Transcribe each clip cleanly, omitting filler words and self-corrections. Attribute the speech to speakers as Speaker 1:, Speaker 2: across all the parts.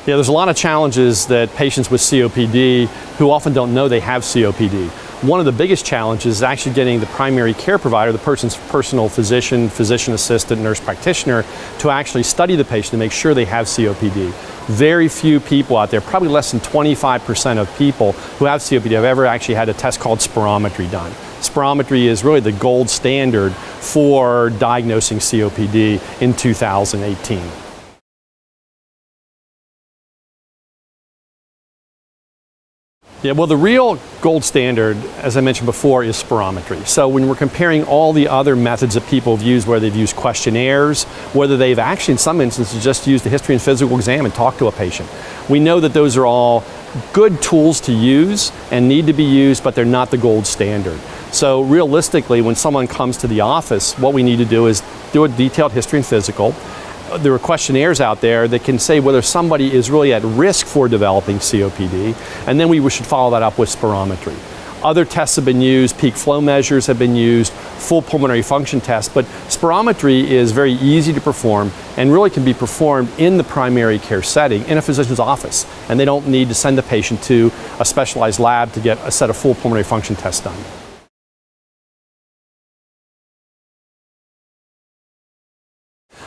Speaker 1: Yeah, there's a lot of challenges that patients with COPD who often don't know they have COPD. One of the biggest challenges is actually getting the primary care provider, the person's personal physician, physician assistant, nurse practitioner, to actually study the patient to make sure they have COPD. Very few people out there, probably less than 25% of people who have COPD have ever actually had a test called spirometry done. Spirometry is really the gold standard for diagnosing COPD in 2018. Yeah, well, the real gold standard, as I mentioned before, is spirometry. So when we're comparing all the other methods that people have used, whether they've used questionnaires, whether they've actually in some instances just used a history and physical exam and talked to a patient, we know that those are all good tools to use and need to be used, but they're not the gold standard. So realistically, when someone comes to the office, what we need to do is do a detailed history and physical. There are questionnaires out there that can say whether somebody is really at risk for developing COPD, and then we should follow that up with spirometry. Other tests have been used, peak flow measures have been used, full pulmonary function tests, but spirometry is very easy to perform and really can be performed in the primary care setting in a physician's office, and they don't need to send the patient to a specialized lab to get a set of full pulmonary function tests done.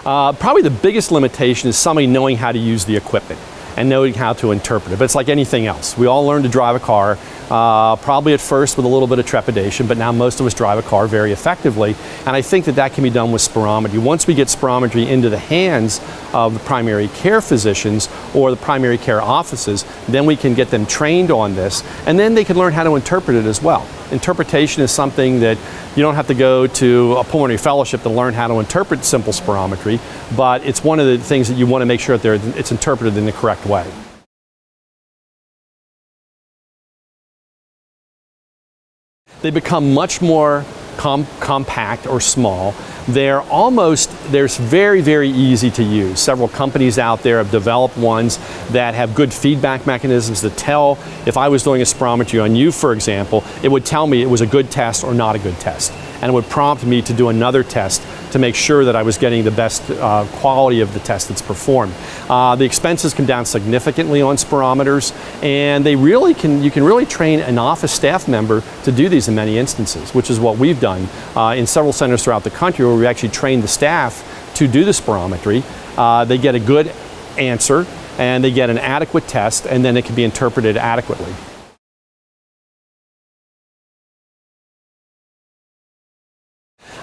Speaker 1: Probably the biggest limitation is somebody knowing how to use the equipment and knowing how to interpret it. But it's like anything else. We all learn to drive a car, probably at first with a little bit of trepidation, but now most of us drive a car very effectively. And I think that that can be done with spirometry. Once we get spirometry into the hands of the primary care physicians or the primary care offices, then we can get them trained on this, and then they can learn how to interpret it as well. Interpretation is something that you don't have to go to a pulmonary fellowship to learn how to interpret simple spirometry, but it's one of the things that you want to make sure that it's interpreted in the correct way. They become much more compact or small. They're very, very easy to use. Several companies out there have developed ones that have good feedback mechanisms that tell, if I was doing a spirometry on you, for example, it would tell me it was a good test or not a good test. And it would prompt me to do another test to make sure that I was getting the best quality of the test that's performed. The expenses come down significantly on spirometers, and you can really train an office staff member to do these in many instances, which is what we've done in several centers throughout the country where we actually train the staff to do the spirometry. They get a good answer, and they get an adequate test, and then it can be interpreted adequately.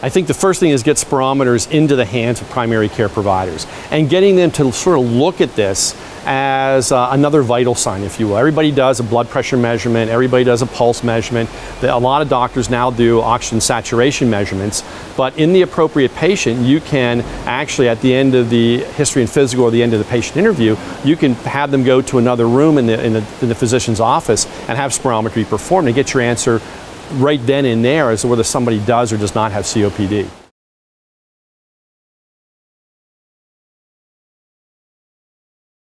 Speaker 1: I think the first thing is get spirometers into the hands of primary care providers and getting them to sort of look at this as another vital sign, if you will. Everybody does a blood pressure measurement, everybody does a pulse measurement. A lot of doctors now do oxygen saturation measurements, but in the appropriate patient, you can actually, at the end of the history and physical or the end of the patient interview, you can have them go to another room in the physician's office and have spirometry performed and get your answer right then and there as to whether somebody does or does not have COPD.